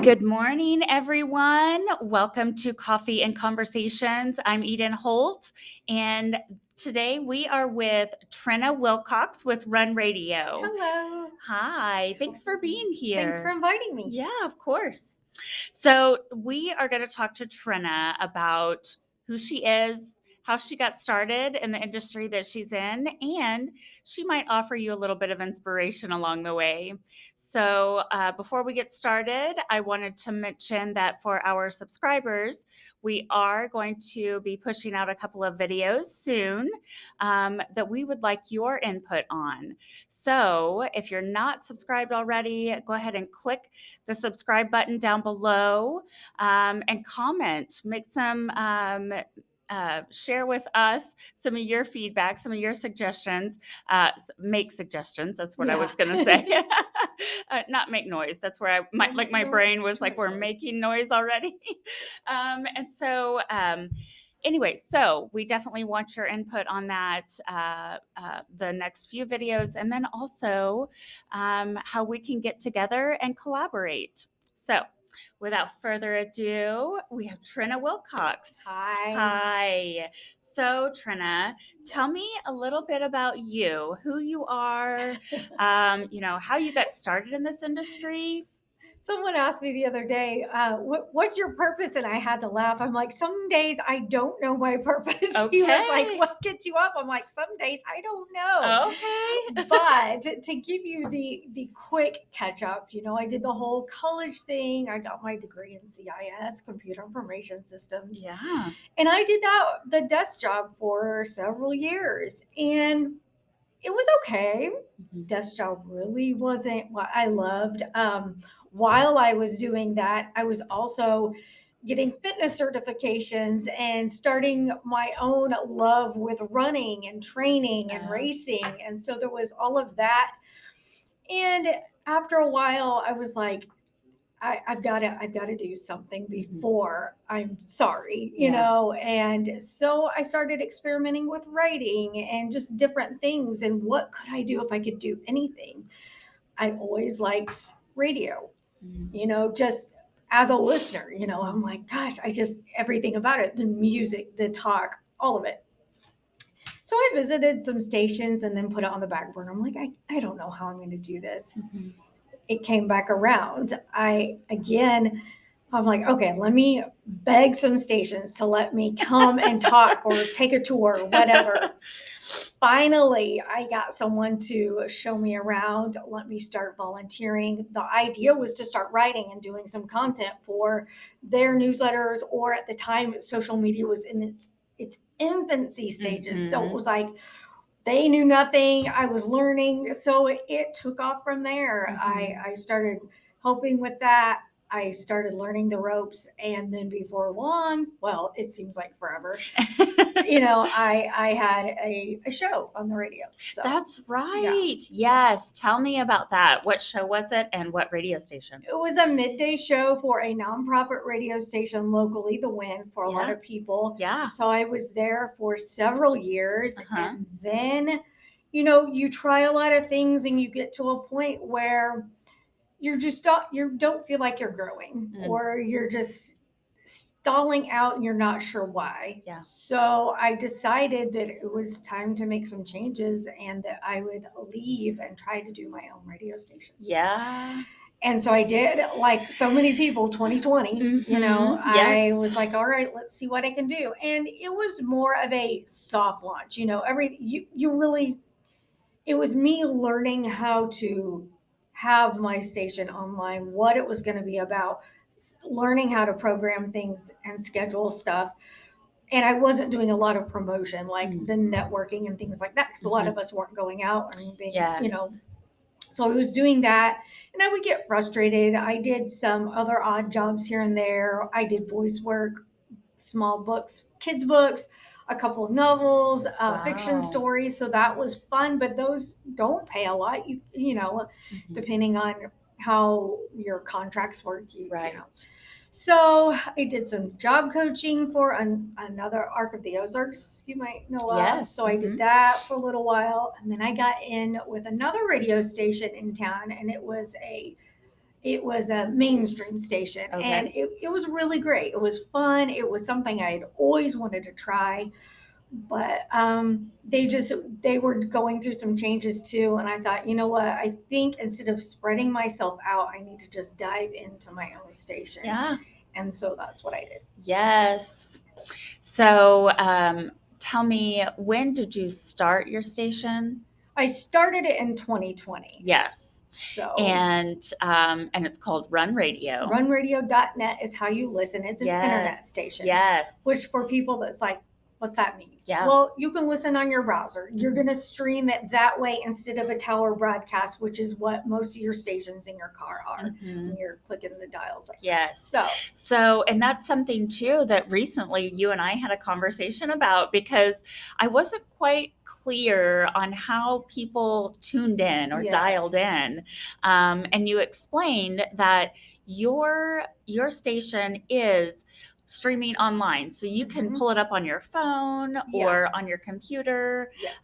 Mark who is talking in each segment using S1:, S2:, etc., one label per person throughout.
S1: Good morning, everyone. Welcome to Coffee and Conversations. I'm Eden Holt, and today we are with Trina Wilcox with Run Radio.
S2: Hello.
S1: Hi, thanks for being here.
S2: Thanks for inviting me.
S1: Yeah, of course. So, we are going to talk to Trina about who she is, how she got started in the industry that she's in, and she might offer you a little bit of inspiration along the way. So, before we get started, I wanted to mention that for our subscribers, we are going to be pushing out a couple of videos soon that we would like your input on. So, if you're not subscribed already, go ahead and click the subscribe button down below and comment. Make some share with us some of your feedback, some of your suggestions. Make suggestions. That's what I was going to say. Not make noise. That's where my brain was like, we're making noise already. And so. Anyway, so we definitely want your input on that, the next few videos, and then also how we can get together and collaborate. So, without further ado, we have Trina Wilcox.
S2: Hi.
S1: Hi. So, Trina, tell me a little bit about you, who you are, how you got started in this industry.
S2: Someone asked me the other day, what's your purpose? And I had to laugh. I'm like, some days I don't know my purpose. He was like,
S1: Okay.
S2: what gets you up? I'm like, some days I don't know.
S1: Okay.
S2: But to give you the quick catch up, I did the whole college thing. I got my degree in CIS, Computer Information Systems.
S1: Yeah.
S2: And I did the desk job for several years. And it was okay. Desk job really wasn't what I loved. While I was doing that, I was also getting fitness certifications and starting my own love with running and training and racing. And so there was all of that. And after a while, I was like, I've got to do something before I'm sorry, And so I started experimenting with writing and just different things. And what could I do if I could do anything? I always liked radio, just as a listener, I'm like, gosh, everything about it, the music, the talk, all of it. So I visited some stations and then put it on the back burner. I'm like, I don't know how I'm going to do this. It came back around. I'm like, okay, let me beg some stations to let me come and talk or take a tour or whatever. Finally, I got someone to show me around, let me start volunteering. The idea was to start writing and doing some content for their newsletters, or at the time, social media was in its infancy stages. So it was like, they knew nothing. I was learning. So it took off from there. I started helping with that. I started learning the ropes. And then before long, well, it seems like forever, I had a show on the radio. So
S1: That's right. Yeah. Yes. Tell me about that. What show was it and what radio station?
S2: It was a midday show for a nonprofit radio station locally, The Win, for a lot of people.
S1: Yeah.
S2: So I was there for several years. And then, you try a lot of things and you get to a point where you don't feel like you're growing, or you're just stalling out and you're not sure why.
S1: Yeah.
S2: So I decided that it was time to make some changes and that I would leave and try to do my own radio station.
S1: Yeah.
S2: And so I did, like so many people, 2020,
S1: Yes.
S2: I was like, all right, let's see what I can do. And it was more of a soft launch, it was me learning how to have my station online, what it was going to be about, learning how to program things and schedule stuff. And I wasn't doing a lot of promotion, like the networking and things like that, because a lot of us weren't going out and being, So I was doing that, and I would get frustrated. I did some other odd jobs here and there. I did voice work, small books, kids' books, a couple of novels, fiction stories. So that was fun, but those don't pay a lot. Depending on how your contracts work. So I did some job coaching for another Arc of the Ozarks you might know of.
S1: Yes.
S2: So I did that for a little while. And then I got in with another radio station in town, and it was a it was a mainstream station, and
S1: Okay.
S2: it was really great. It was fun. It was something I had always wanted to try, but they were going through some changes too, and I thought, you know what, I think instead of spreading myself out, I need to just dive into my own station.
S1: Yeah.
S2: And so that's what I did.
S1: Yes. So, tell me, when did you start your station?
S2: I started it in 2020.
S1: Yes.
S2: So
S1: And it's called Run Radio.
S2: runradio.net is how you listen. It's an internet
S1: Yes.
S2: station,
S1: Yes.
S2: which for people that's like, what's that mean?
S1: Yeah.
S2: Well, you can listen on your browser. You're
S1: Mhm.
S2: going to stream it that way instead of a tower broadcast, which is what most of your stations in your car are
S1: Mhm.
S2: when you're clicking the dials.
S1: Yes.
S2: So
S1: So, and that's something too that recently you and I had a conversation about, because I wasn't quite clear on how people tuned in or
S2: yes,
S1: dialed in. And you explained that your station is streaming online, so you can
S2: Mhm.
S1: pull it up on your phone
S2: Yeah.
S1: or on your computer,
S2: Yes.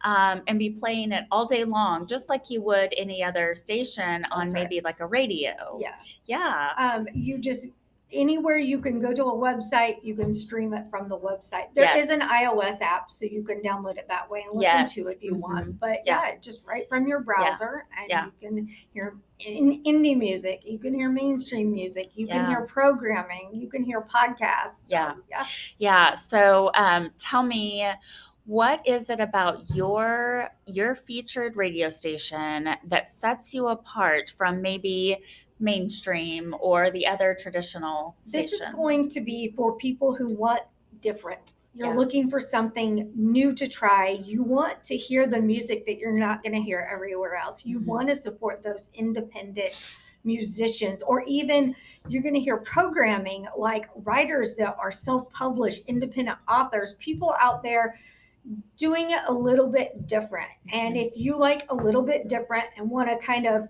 S1: and be playing it all day long, just like you would any other station on
S2: That's right.
S1: maybe like a radio.
S2: Yeah.
S1: Yeah.
S2: You just anywhere you can go to a website, you can stream it from the website. There is an
S1: Yes.
S2: iOS app, so you can download it that way and listen
S1: Yes.
S2: to if you
S1: Mhm.
S2: want. But
S1: Yeah.
S2: yeah, just right from your browser, and
S1: Yeah.
S2: you can hear indie music, you can hear mainstream music, you can
S1: Yeah.
S2: hear programming, you can hear podcasts. So,
S1: Yeah.
S2: yeah.
S1: Yeah. So, tell me, what is it about your featured radio station that sets you apart from maybe mainstream or the other traditional
S2: This is
S1: stations?
S2: going to be for people who want different. You're
S1: Yeah.
S2: looking for something new to try. You want to hear the music that you're not going to hear everywhere else. You
S1: Mhm.
S2: want to support those independent musicians, or even you're going to hear programming like writers that are self published, independent authors, people out there doing it a little bit different. And
S1: Mhm.
S2: if you like a little bit different and want to kind of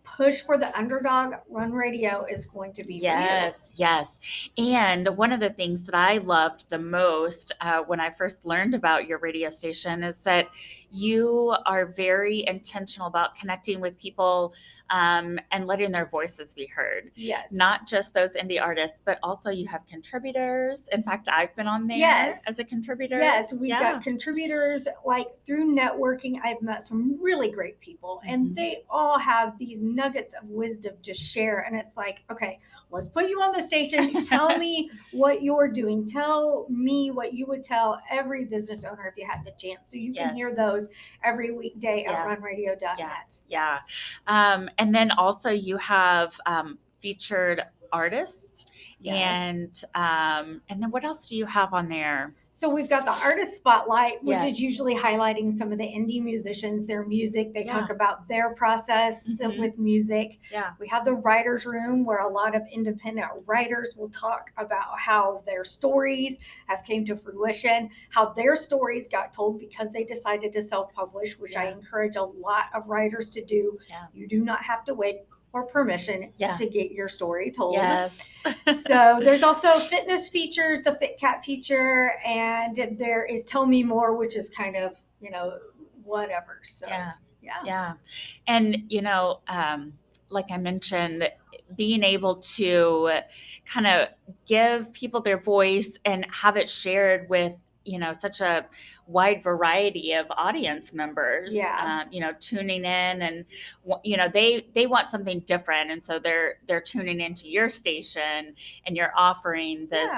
S2: push for the underdog, Run Radio is going to be for you.
S1: Yes, yes. And one of the things that I loved the most when I first learned about your radio station is that you are very intentional about connecting with people, and letting their voices be heard.
S2: Yes.
S1: Not just those indie artists, but also you have contributors. In fact, I've been on there
S2: Yes.
S1: as a contributor.
S2: Yes, we've
S1: Yeah.
S2: got contributors. Like through networking, I've met some really great people, and
S1: Mhm.
S2: they all have these nuggets of wisdom to share. And it's like, okay, let's put you on the station. Tell me what you're doing. Tell me what you would tell every business owner if you had the chance. So you can hear
S1: Yes.
S2: those every weekday at
S1: Yeah.
S2: runradio.net.
S1: Yeah.
S2: Yes.
S1: And then also you have featured artists,
S2: Yes.
S1: and then what else do you have on there?
S2: So we've got the artist spotlight, which
S1: Yes.
S2: is usually highlighting some of the indie musicians, their music. They
S1: Yeah.
S2: talk about their process
S1: Mhm.
S2: with music.
S1: Yeah.
S2: We have the writers room where a lot of independent writers will talk about how their stories have came to fruition, how their stories got told because they decided to self-publish, which I
S1: Yeah.
S2: encourage a lot of writers to do.
S1: Yeah.
S2: You do not have to wait for permission
S1: Yeah.
S2: to get your story told.
S1: Yes.
S2: So there's also fitness features, the Fit Cat feature, and there is Tell Me More, which is kind of, whatever. So
S1: Yeah.
S2: yeah.
S1: Yeah. And, like I mentioned, being able to kind of give people their voice and have it shared with, such a wide variety of audience members,
S2: Yeah.
S1: tuning in, and, they want something different. And so they're tuning into your station, and you're offering this,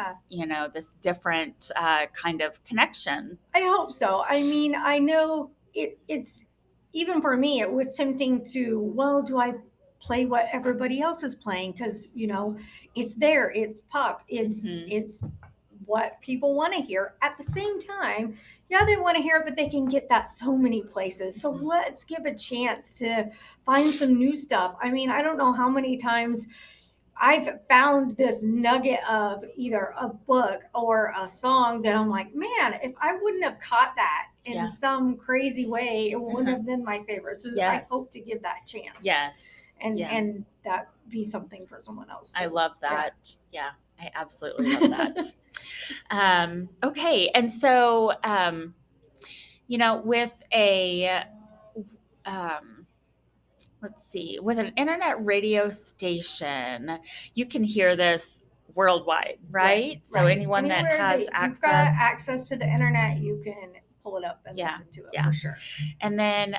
S1: this different kind of connection.
S2: I hope so. I mean, I know it's even for me, it was tempting to, well, do I play what everybody else is playing? Because, it's there, it's pop,
S1: Mhm.
S2: it's what people want to hear. At the same time, yeah, they want to hear it, but they can get that so many places. So
S1: Mhm.
S2: let's give a chance to find some new stuff. I mean, I don't know how many times I've found this nugget of either a book or a song that I'm like, man, if I wouldn't have caught that in
S1: Yeah.
S2: some crazy way, it wouldn't have been my favorite. So I
S1: Yes.
S2: hope to give that chance.
S1: Yes.
S2: And
S1: Yeah.
S2: and that be something for someone else too.
S1: I love that. Yeah, I absolutely love that. Okay. And so, with a, um, let's see, with an internet radio station, you can hear this worldwide, right? So
S2: Right.
S1: anyone that
S2: Anywhere
S1: has
S2: that you've got
S1: access.
S2: access to the internet, you can pull it up and
S1: Yeah,
S2: listen to it
S1: yeah.
S2: for sure.
S1: And then,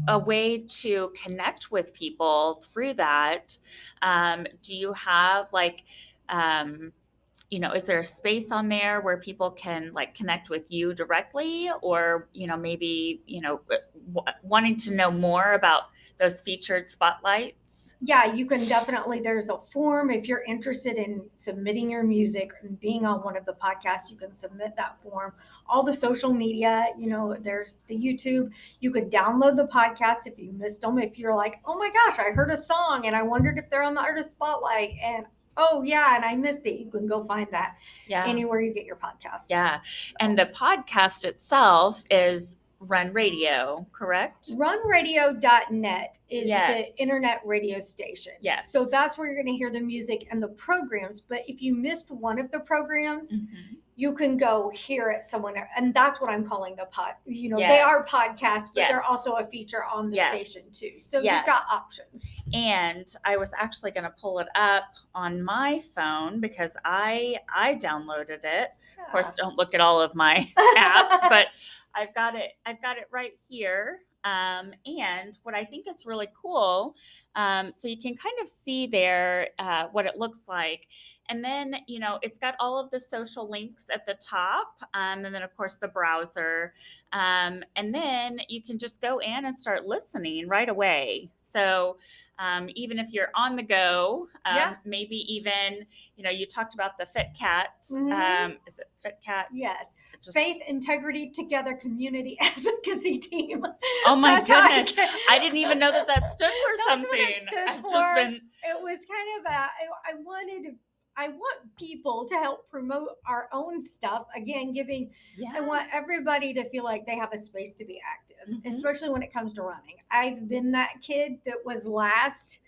S1: a way to connect with people through that. Do you have like, is there a space on there where people can like connect with you directly, or maybe wanting to know more about those featured spotlights?
S2: Yeah, you can definitely, there's a form if you're interested in submitting your music and being on one of the podcasts, you can submit that form. All the social media, there's the YouTube. You could download the podcast if you missed them. If you're like, oh my gosh, I heard a song and I wondered if they're on the artist spotlight, and oh yeah, and I missed it. You can go find that anywhere you get your podcasts.
S1: Yeah. So. And the podcast itself is Run Radio, correct?
S2: Runradio.net is the internet radio station.
S1: Yes.
S2: So that's where you're going to hear the music and the programs. But if you missed one of the programs, you can go hear it somewhere. And that's what I'm calling the pod. They are podcasts, but they're also a feature on the station too. So you've got options.
S1: And I was actually going to pull it up on my phone because I downloaded it. Of course, don't look at all of my apps, but I've got it right here. And what I think is really cool, so you can kind of see there what it looks like. And then, it's got all of the social links at the top. And then, of course, the browser. And then you can just go in and start listening right away. So even if you're on the go, maybe even, you talked about the Fit Cat. Is it Fit Cat?
S2: Yes. Faith, Integrity, Together Community Advocacy Team.
S1: Oh my goodness. I didn't even know that stood for something.
S2: What it stood for. It was kind of I want people to help promote our own stuff. Again, I want everybody to feel like they have a space to be active, especially when it comes to running. I've been that kid that was last,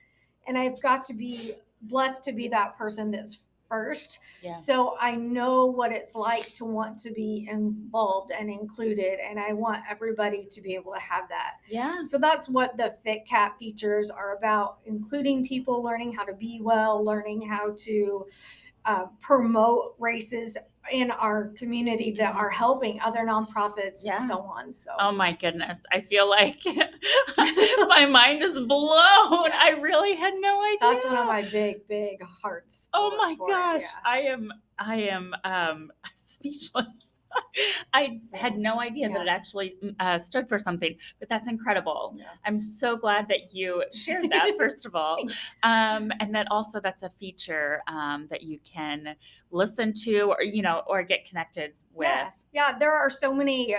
S2: and I've got to be blessed to be that person that's first. Yeah. So I know what it's like to want to be involved and included, and I want everybody to be able to have that.
S1: Yeah.
S2: So that's what the Fit Cat features are about, including people learning how to be well, learning how to promote races in our community that are helping other nonprofits and so on. So,
S1: oh my goodness, I feel like my mind is blown. I really had no idea.
S2: That's one of my big hearts.
S1: Oh my gosh, I am speechless. I had no idea that it actually stood for something, but that's incredible. Yeah. I'm so glad that you shared that, first of all. And that also that's a feature that you can listen to or get connected with.
S2: Yeah, there are so many.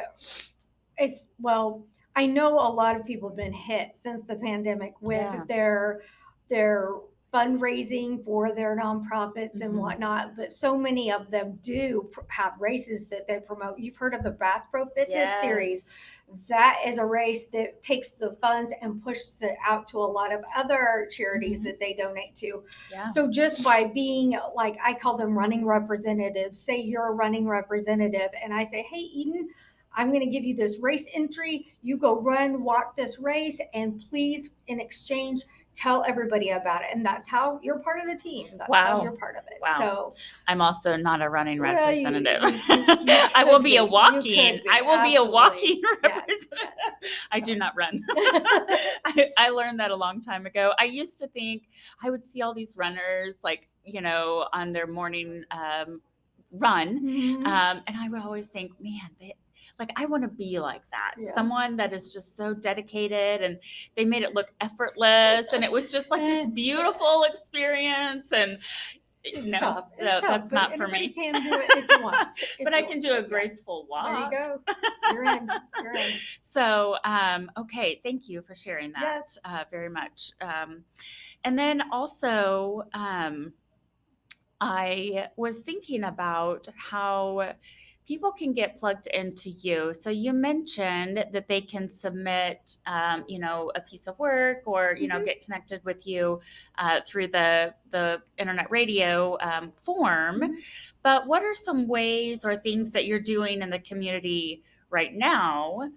S2: I know a lot of people have been hit since the pandemic with their fundraising for their nonprofits and whatnot, but so many of them do have races that they promote. You've heard of the Bass Pro Fitness series. That is a race that takes the funds and pushes it out to a lot of other charities that they donate to. Yeah. So just by being, like, I call them running representatives. Say you're a running representative and I say, hey, Eden, I'm going to give you this race entry. You go walk this race, and please, in exchange, tell everybody about it. And that's how you're part of the team. That's how you're part of it.
S1: Wow.
S2: So
S1: I'm also not a running representative. I will be a walking representative. Yes. I do not run. I learned that a long time ago. I used to think I would see all these runners on their morning run. And I would always think, man, I want to be like that. Yeah. Someone that is just so dedicated, and they made it look effortless. And it was just like this beautiful experience. And
S2: it's tough.
S1: That's not for me.
S2: You can do it if you want.
S1: But I can do a graceful walk.
S2: There you go. You're in.
S1: So, okay. Thank you for sharing that.
S2: Yes.
S1: Very much. And then also, I was thinking about how people can get plugged into you. So you mentioned that they can submit, a piece of work or, get connected with you through the internet radio form. But what are some ways or things that you're doing in the community right now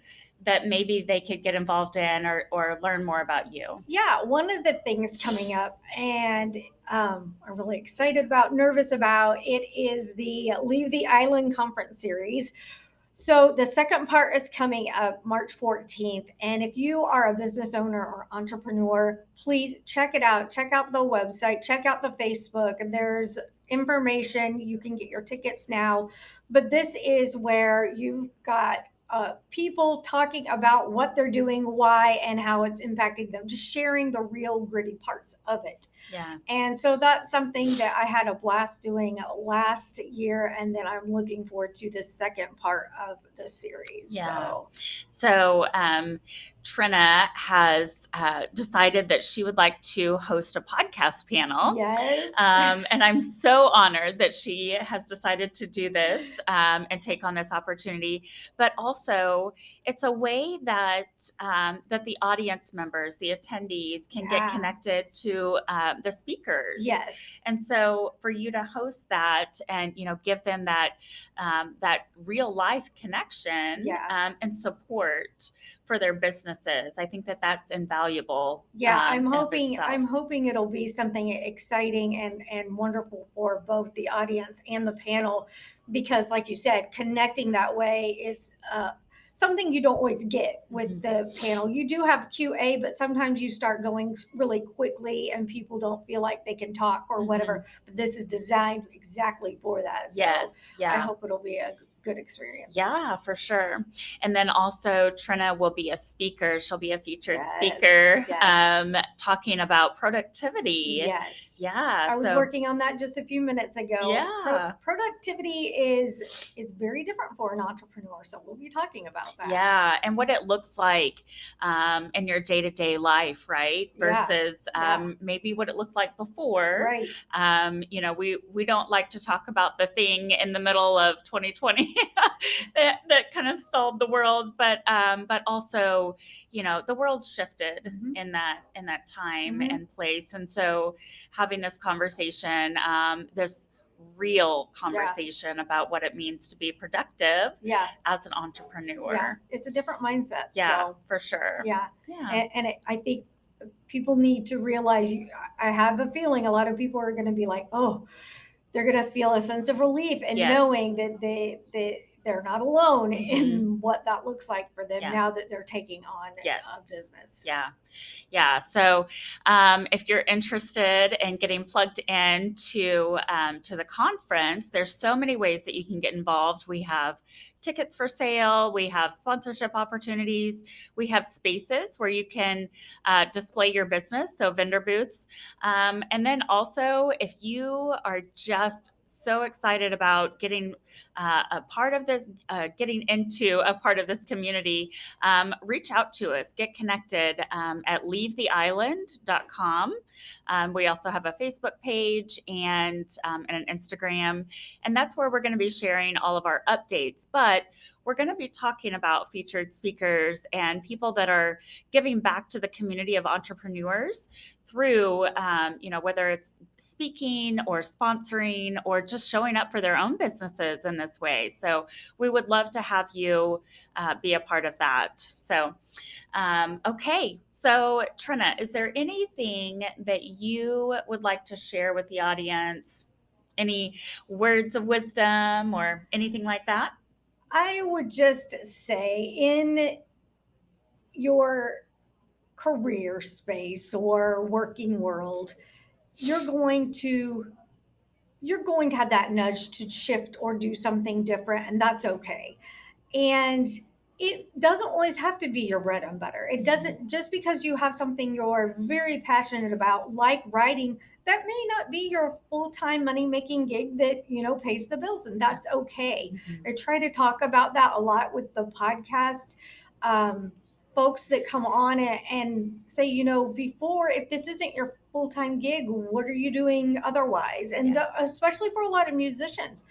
S1: that maybe they could get involved in or learn more about you?
S2: Yeah, one of the things coming up, and I'm really excited about, nervous about, it is the Leave the Island Conference Series. So the second part is coming up March 14th. And if you are a business owner or entrepreneur, please check it out. Check out the website, check out the Facebook. There's information. You can get your tickets now. But this is where you've got people talking about what they're doing, why, and how it's impacting them, just sharing the real gritty parts of it.
S1: Yeah.
S2: And so that's something that I had a blast doing last year. And then I'm looking forward to the second part of the series.
S1: Yeah. So Trina has decided that she would like to host a podcast panel.
S2: Yes.
S1: And I'm so honored that she has decided to do this and take on this opportunity. But also, it's a way that that the audience members, the attendees, can get connected to the speakers.
S2: Yes.
S1: And so, for you to host that and give them that that real life connection and support for their businesses, I think that that's invaluable.
S2: Yeah, I'm hoping it'll be something exciting and wonderful for both the audience and the panel, because like you said, connecting that way is something you don't always get with the panel. You do have QA, but sometimes you start going really quickly and people don't feel like they can talk or whatever. But this is designed exactly for that. So I hope it'll be a good experience.
S1: Yeah, for sure. And then also Trina will be a speaker. She'll be a featured speaker talking about productivity.
S2: Yes.
S1: Yeah.
S2: I was working on that just a few minutes ago.
S1: Yeah.
S2: Productivity is very different for an entrepreneur. So we'll be talking about that.
S1: Yeah. And what it looks like in your day-to-day life, right? Versus maybe what it looked like before.
S2: Right.
S1: We don't like to talk about the thing in the middle of 2020 that kind of stalled the world, but also the world shifted in that time and place, and so having this conversation, this real conversation about what it means to be productive as an entrepreneur.
S2: It's a different mindset.
S1: So, for sure.
S2: And I think people need to realize, I have a feeling a lot of people are going to be like, oh, they're going to feel a sense of relief and knowing that they're not alone in what that looks like for them now that they're taking on a business.
S1: Yeah. So if you're interested in getting plugged in to the conference, there's so many ways that you can get involved. We have tickets for sale. We have sponsorship opportunities. We have spaces where you can display your business, so vendor booths. And then also, if you are just so excited about getting a part of this, getting into a part of this community, reach out to us, get connected at leavetheisland.com. We also have a Facebook page and an Instagram, and that's where we're going to be sharing all of our updates. But we're going to be talking about featured speakers and people that are giving back to the community of entrepreneurs through, whether it's speaking or sponsoring or just showing up for their own businesses in this way. So we would love to have you be a part of that. So, okay. So Trina, is there anything that you would like to share with the audience? Any words of wisdom or anything like that?
S2: I would just say, in your career space or working world, you're going to have that nudge to shift or do something different, and that's okay. And it doesn't always have to be your bread and butter. It doesn't, just because you have something you're very passionate about, like writing, that may not be your full-time money-making gig that pays the bills, and that's okay. I try to talk about that a lot with the podcast. Folks that come on and say, before, if this isn't your full-time gig, what are you doing otherwise? And especially for a lot of musicians,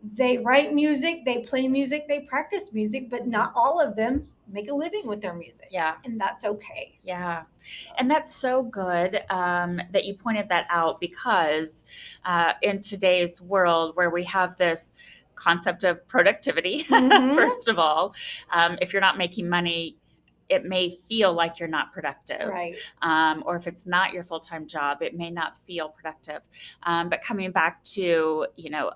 S2: they write music, they play music, they practice music, but not all of them make a living with their music. And that's okay.
S1: And that's so good that you pointed that out, because in today's world where we have this concept of productivity.
S2: Mhm.
S1: First of all, if you're not making money, it may feel like you're not productive.
S2: Right.
S1: Or if it's not your full-time job, it may not feel productive. But coming back to,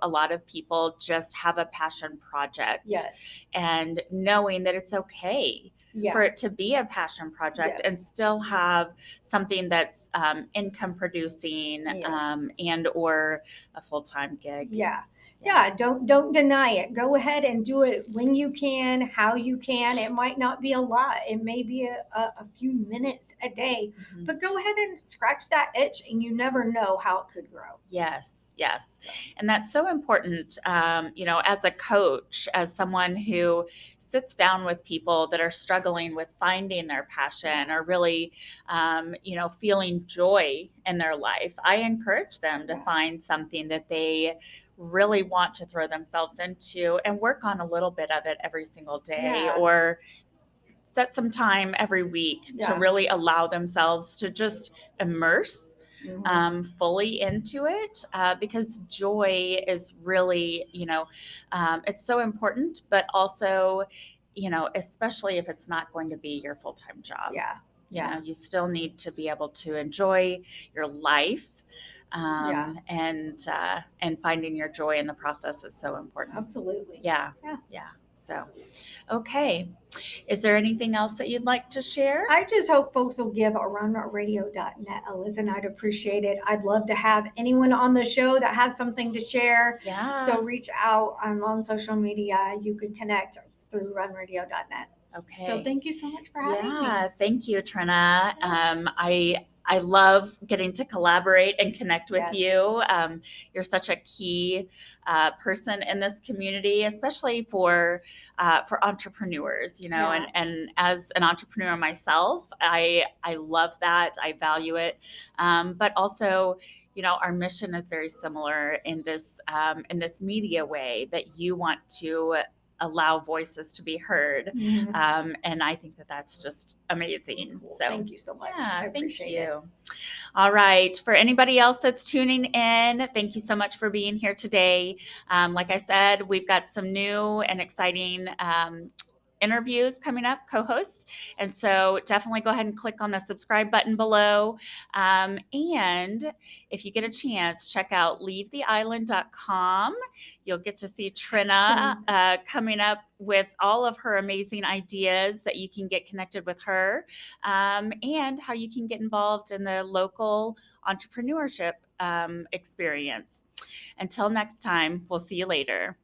S1: a lot of people just have a passion project.
S2: Yes.
S1: And knowing that it's okay
S2: Yeah.
S1: for it to be a passion project and
S2: Yes.
S1: still have something that's income producing,
S2: Yes.
S1: and or a full-time gig.
S2: Yeah. Yeah, don't deny it. Go ahead and do it when you can, how you can. It might not be a lot. It may be a few minutes a day,
S1: Mhm.
S2: but go ahead and scratch that itch, and you never know how it could grow.
S1: Yes, yes. And that's so important, as a coach, as someone who sits down with people that are struggling with finding their passion or really, feeling joy in their life. I encourage them to
S2: Yeah.
S1: find something that they really want to throw themselves into and work on a little bit of it every single day,
S2: Yeah.
S1: or set some time every week to
S2: Yeah.
S1: really allow themselves to just immerse fully into it, because joy is really, it's so important, but also, especially if it's not going to be your full-time job.
S2: Yeah. Yeah.
S1: You still need to be able to enjoy your life,
S2: Yeah.
S1: and finding your joy in the process is so important.
S2: Absolutely.
S1: Yeah.
S2: Yeah.
S1: Yeah. So, okay. Is there anything else that you'd like to share?
S2: I just hope folks will give runradio.net a listen. I'd appreciate it. I'd love to have anyone on the show that has something to share.
S1: Yeah.
S2: So reach out. I'm on social media. You can connect through runradio.net.
S1: Okay.
S2: So thank you so much for having me.
S1: Yeah, thank you, Trina. I love getting to collaborate and connect with
S2: Yes.
S1: you. You're such a key person in this community, especially for entrepreneurs.
S2: Yeah.
S1: And as an entrepreneur myself, I love that. I value it, but also. Our mission is very similar in this media way, that you want to allow voices to be heard.
S2: Mhm.
S1: And I think that that's just amazing.
S2: Cool.
S1: So
S2: Thank you so much.
S1: yeah,
S2: I
S1: thank
S2: appreciate it.
S1: you. All right. For anybody else that's tuning in, thank you so much for being here today. Like I said, we've got some new and exciting interviews coming up, co-hosts. And so definitely go ahead and click on the subscribe button below. And if you get a chance, check out leavetheisland.com. You'll get to see Trina coming up with all of her amazing ideas that you can get connected with her, and how you can get involved in the local entrepreneurship experience. Until next time, we'll see you later.